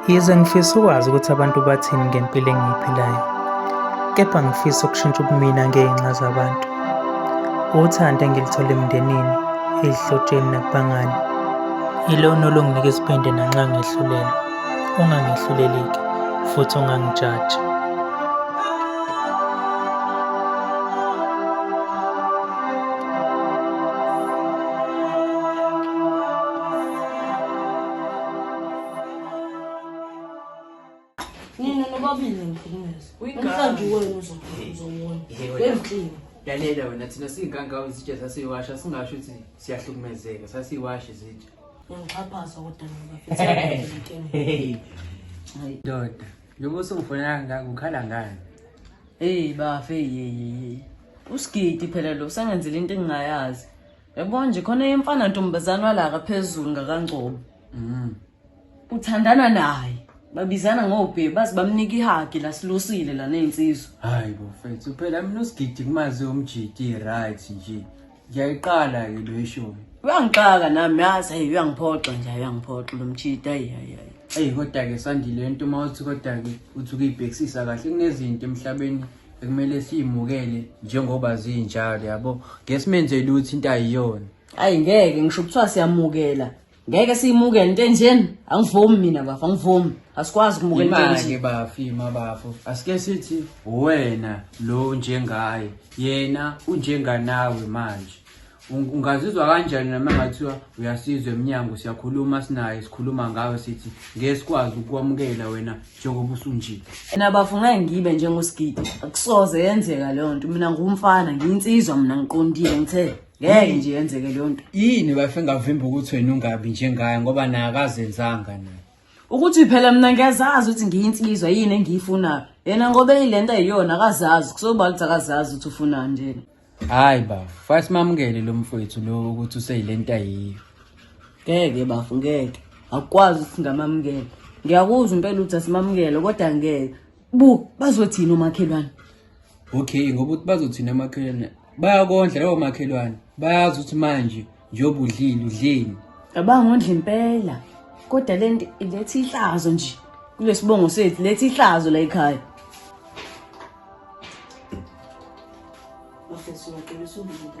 Yize ngifisa ukwazi ukuthi abantu bathini ngempilo engiyiphilayo, kepha ngifisa ukushintsha ubumina ngey'nxa zabantu. Uthando engilithola emndenini, ey'hlotsheni nakubangani, ilona olunginika isiphende nanxa ngehlulelwa. Ungangehluleli-ke futhi ungangijaji. Nina nobabili ngifundisa. Namhlanje wena uzobona. Ngevini. Lalela wena thina siy'nkanka izitsha sasiyiwasha singasho ukuthi siyahlukumezeka sasiyiwashe izitsha. Ngixhaphaza kodwa ngibafisa. Hayi ndoda, njengoba usungifuna ngaka ukhala ngani? Hey bafe usigidi phela lo sangenzile into engingayazi. Yabona nje khona yemfana ntombazana walaka phezulu ngakangcobo. Uthandana naye. Babizana ngobhe bazi bamnika ihagi la silusile la nensizwa. Hayi bofethu phela mina usigidi kumazi umjidi right nje. Ngiyayiqala ke lo isho. Uyangixaka nami yazi hey uyangiphoxa nje uyangiphoxa lo mchidi hayi. Hey kodwa ke sandile into mawuthi kodwa ke uthi ukuyibhekisisa kahle kunezinto emhlabeni ekumele siyimukele njengoba zinjalo yabo. Ngesimenzele ukuthi into ayiyona. Hayi ngeke ngisho kuthiwa siyamukela. Ngeke siyimukele into enjeni angivumi mina bafa angivumi asikwazi ukumukela into enjeni bafima bafo asike sithi wena lo njengaye yena unjenganawe manje ungazizwa kanjani noma ngathiwa uyasizwa eminyango siyakhuluma sinaye sikhuluma ngawe sithi ngeke sikwazi ukwamukela wena njengoba usunje na bafunga ngibe njengosigidi akusoze yenzeka leyo nto mina ngumfana ngiyinsizwa mina ngiqondile ngithe ngeke nje yenzeke leyo nto yini bafe ngavimba ukuthi wena ungabi njengaye ngoba naye akazenzanga naye ukuthi phela mina ngiyazazi ukuthi ngiyinsizwa yini engiyifunayo yena ngoba ilento ayiyona akazazi kusoba ukuthi akazazi ukuthi ufunani njena hayi bafu fasimamukele lo mfowethu lo ukuthi useyilento ayiyo ngeke bafu ngeke akukwazi ukuthi ngamamukele ngiyakuzwa impela ukuthi asimamukele kodwa ngeke bazothina umakhelwane okay ngoba uthi bazothina umakhelwane bayakondla lawo makhelwane bayazi ukuthi manje njengoba udlini abangondla impela kodwa lento ilethe ihlazo nje kulesibongo sethu lethe ihlazo la ekhaya Bafethu ngicela usungizwe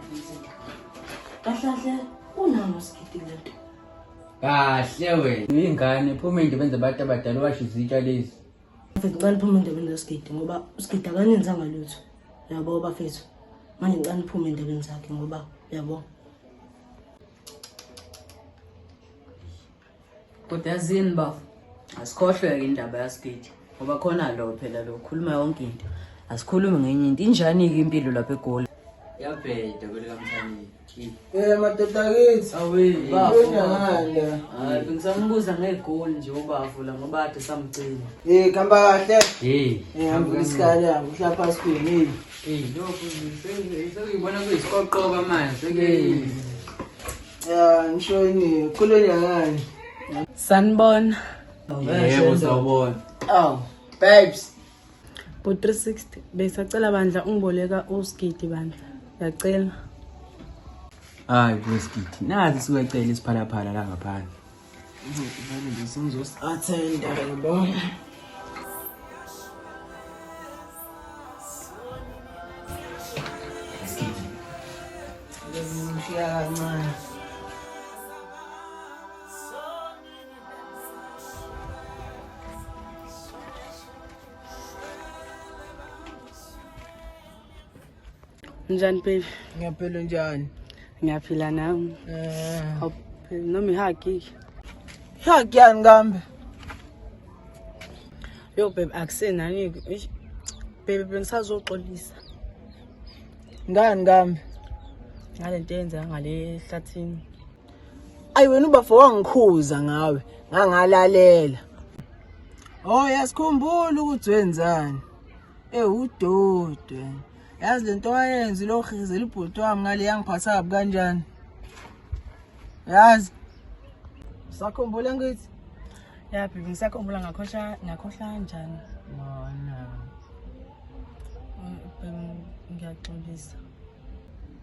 kahle unalo sigidi lento. Kahle wena ingane phuma indebe zabantu abadala washo izitsha lezi Bafethu ngicela uphume endabeni zesigidi ngoba usigidi akanenzanga lutho yabo bafethu manje ngicela uphume endabeni zakhe ngoba yabo kodwa yazini bafu asikhohlwe ke indaba yasigidi ngoba khona lo phela lo khuluma yonke into asikhulumi ngenye into injani ke impilo lapha eGoli yabheda kwelikamthani madoda kithi awe ngale hayi bengisambuza ngeGoli nje ubavula ngoba ade samgcina khamba kahle hamba isikali yami uhlala phansi kwini lokho sekuyibona kuyisiqoqoba manje seke ngisho yini khulenya ngani sanibona yebo sawubona babes bo 360 besacela bandla ungiboleka usigidi bandla ngiyacela hayi wesigidi nazi siwecela isiphalaphala la ngaphandle vale ngizozatenda yabo ngifika kancane njani baby ngiyaphela njani ngiyaphila nami noma ihagi yani kambe yo baby akusenani baby bengisazoxolisa ngani kambe ngalento yenza ngale ehlathini ayi wena ubafo wangikhuza ngawe ngangalalela yasikhumbula ukuthi wenzani udodo yazi lento wayenza lo khizela ibhuti wami ngale yangiphatha kabi kanjani yazi sakhumbula ngithi ya baby ngisakhumbula ngakhohlwa kanjani ngiyaxolisa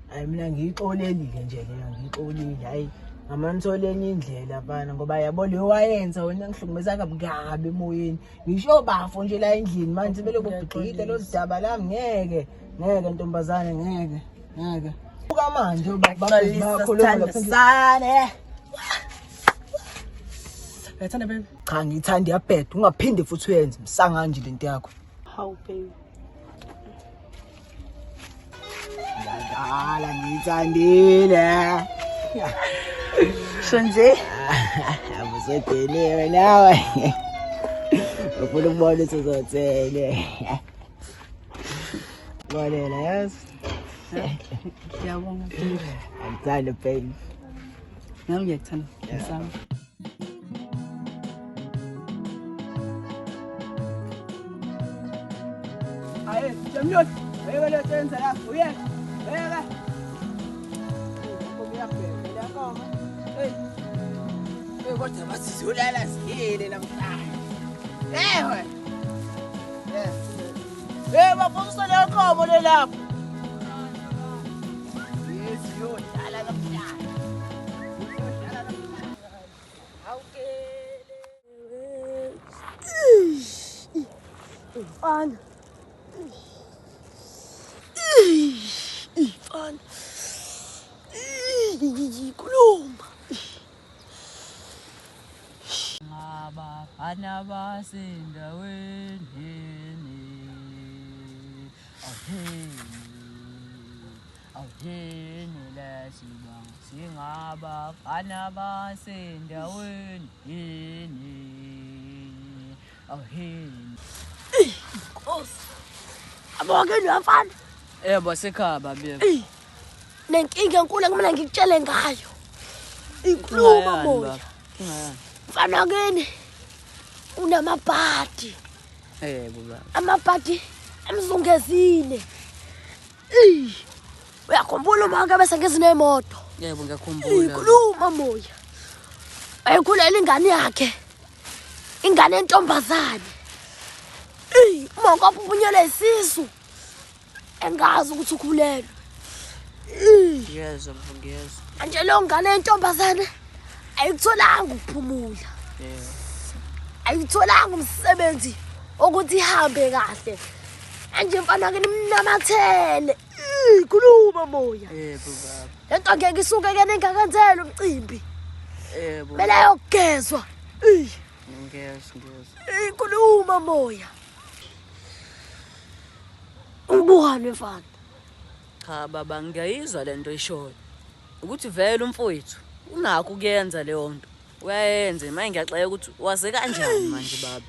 hayi mina ngiyixolelile nje leyo ngiyixolile hayi Amanithole enye indlela bana ngoba yabo leyo wayenza wena ngihlukumeza kabi emoyeni. Ngisho bafo nje la endlini manje bele kubhixite lo sidaba lami ngeke ntombazane ngeke. Buka manje bakhuluma sane. Uyathanda baby? Cha ngithanda iyabheda ungaphinde futhi uyenze msanga nje lento yakho. Hawu baby. Ngidala ngithandile. Shonje. Abusebhelewe nawe. Ufuna ukubona isizothele. Bonela yazi. Ngiyabonga. Ngithanda baby. Nami ngiyakuthanda. Ngisami. Aye, Jamlot. Ayeke le tsenza la. Uye. Ayeke. Ukuyabheka yakoma. Hey. Kodwa bathi sizolala siyele namhlanje. Ewe. Bafundisa le nkomo le lapho. Yes, yodlala namhlanje. Yodlala namhlanje. Awukele. Fana. Fana. Khuluma. Abafana basendaweni awutheni la sibanga singabafana basendaweni awutheni Nkosi. Abonke niyafana. yebo sekhaya babe Nenkinga enkulu kumele ngikutshele ngayo. Ikhuluma moya. Ingayani Mfana kini unamabhadi. yebo baba Amabhadi emzungezile. Uyakhumbula uma ke bese ngezinemoto. yebo ngiyakhumbula Ikhuluma moya. Ayikhulela ingane yakhe. Ingane entombazane. Uma ngaphunyela isisu. Engazi ukuthi ukhulelwe. ngiyezwa ngiyezwa Manje lo ngane entombazane ayikutholanga ukuphumula. yebo Ayitholanga umsebenzi ukuthi ihambe kahle. Manje mfana ke nimnamathele. Khuluma moya. yebo baba Lento ngeke isuke ke ningakenzela umcimbi. yebo Mele ayogezwa. ngiyezwa Khuluma moya. Ubuhane mfana. cha baba ngiyayizwa lento ishoyo ukuthi vele umfowethu unakho kuyenza leyo nto uyayenza manje ngiyaxeka ukuthi waze kanjani manje baba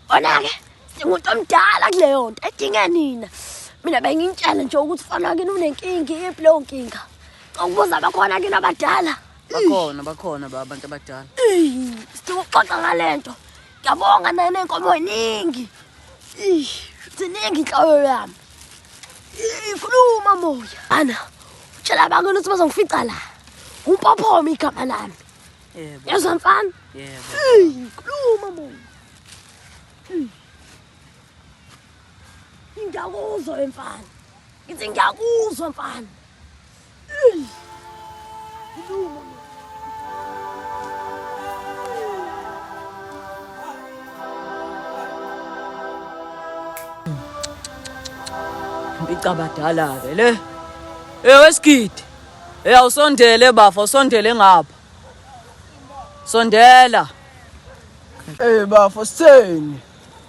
Ona ke singumuntu omdala kuleyo nto edinga nina. Mina bengintshela nje ukuthi mfana kini unenkinga iphi leyo nkinga. Ukubuza bakhona kini abadala. bakhona baba abantu abadala Sidinga ukuxoxa ngalento. Ngiyabonga nene inkomo eningi. Ziningi inhloyo yami. Khuluma moya. Ana, utshela abakini ukuthi bazongifica la. Umpophomi igama lami. yebo Yazwa mfana? yebo Khuluma moya. Ngiyakuzwa mfana. Ngithi ngiyakuzwa mfana. Khuluma moya. icabadala ke le wesigidi awusondele bafa usondele ngapha sondela Bafo sitheni.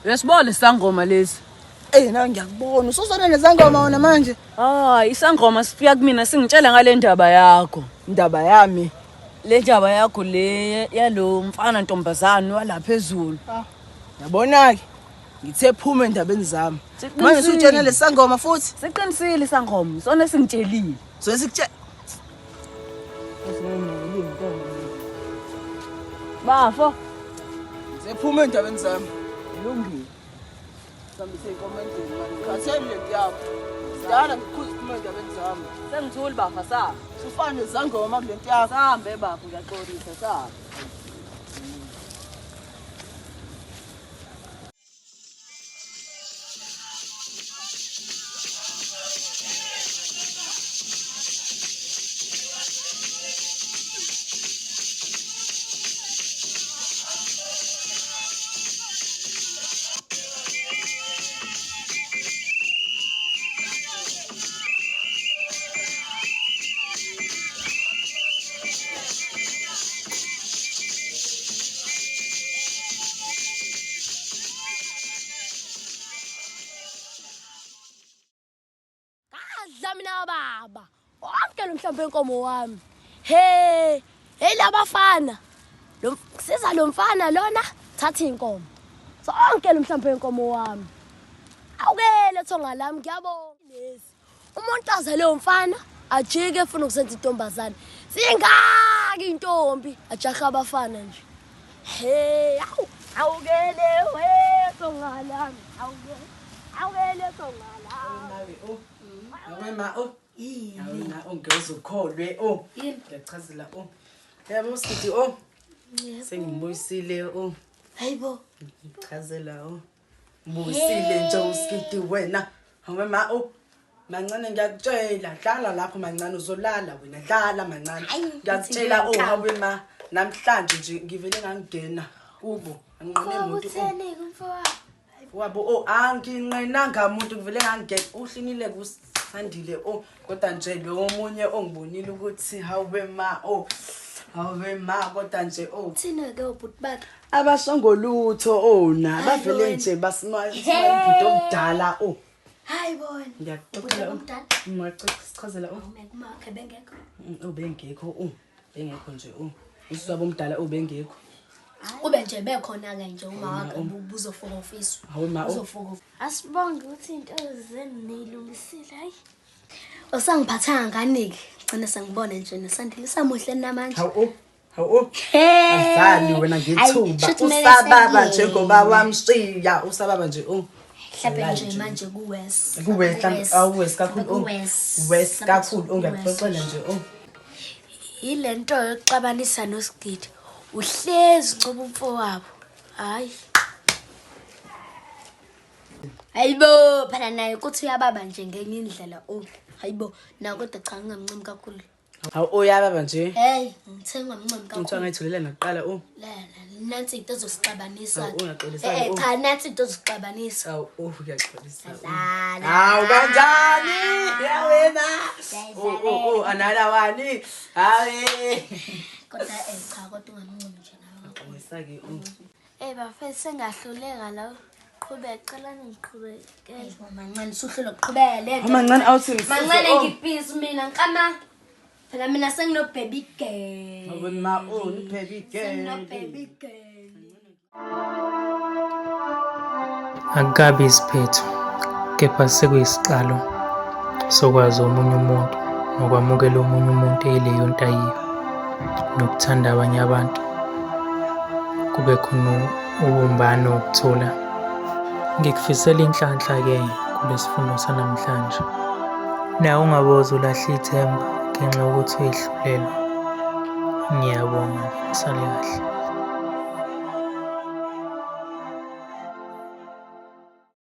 yesibole sangoma lesi Na ngiyakubona usuzona nezangoma wona manje. hayi isangoma sifika kumina singitshela ngale ndaba yakho Indaba yami. le ndaba yakho le yalo mfana ntombazane walapha phezulu Yabona ke ngithe phuma endabeni zami. Siqinisile. Manje usutshena lesangoma futhi. siqinisile isangoma sona singitshelile So sikutshela bafo sephuma endabeni zami. Ilungile. Sambise ikomendini manje. Khathele lento yakho. Sidala ngikhuza phuma endabeni zami. sengithuli bafa sa Sufane nezangoma kulento yakho. sambe bafo ngiyaxolisa sa ngithatha mina baba wonke lo mhlambi wenkomo wami hey labafana siza lo mfana lona thatha inkomo sonke lo mhlambi wenkomo wami awukele thonga lami ngiyabonga lesi umuntu azale umfana ajike ufuna ukusenza intombazane singaki intombi ajaha abafana nje hey awukele thonga lami awukele thonga lami Awema yini ungezukholwe ngiyachazela yabo uSkidi sengibuyisile hayibo chazela mbuyisile nje uSkidi wena awema mancane ngiyakutshela dlala lapho mancane uzolala wena dlala mancane ngiyakutshela awema namhlanje nje ngivele ngangena kubo anginqone umuntu wabo anginqenanga umuntu ngivele ngangena uhlinile kusandile kodwa nje lo omunye ongibonile ukuthi awema kodwa nje thina ke ubhuti bakhe abasongolutho na bavele nje basimaya ubhuti omdala hayibona ngiyaxoxela ngiyachazela umakhe bengekho bengekho nje usizwa bomdala bengekho ube nje bekhona ke nje uma wakhe buzofoka ofisi uzofoka asibonge ukuthi into zenilungisile hayi osangiphathanga nganike gcina sengibona nje nesandile samuhle namanje azali wena ngithuba usababa njengoba wamshiya usababa nje mhlawumbe nje manje kuwes awes kakhulu wes kakhulu ungaxoxela nje ile nto yokuxabanisa noSgidi uhlezi ucoba umfowabo hayibo phela naye ukuthi uyababa nje ngenye indlela hayibo na kodwa cha ngingamncimi kakhulu uyababa nje hey ngithenga ngamncimi kakhulu uthi angayithulela ngaqala la nansi into ezosixabanisa ungaxolisa cha nansi into ezosixabanisa uyaxolisa kanjani yawena anala wani hayi kodwa cha kodwa ungamncimi nje nawe ngixolisa ke bafethu sengahluleka la qhubeka celani ngiqhubekele mancane suhlelo qhubele mancane awuthi mancane ngibhizi mina nkama phela mina sengino baby girl awema baby girl Akukabi isiphetho kepha sekuyisiqalo sokwazi omunye umuntu nokwamukela omunye umuntu eleyo ntayiyo nokuthanda abanye abantu kube khona ubumbano ukuthola ngikufisela inhlanhla-ke kulesifundo sanamhlanje nawe ungaboze ulahle ithemba ngenxa yokuthi uyehlulelwa ngiyabonga sale kahle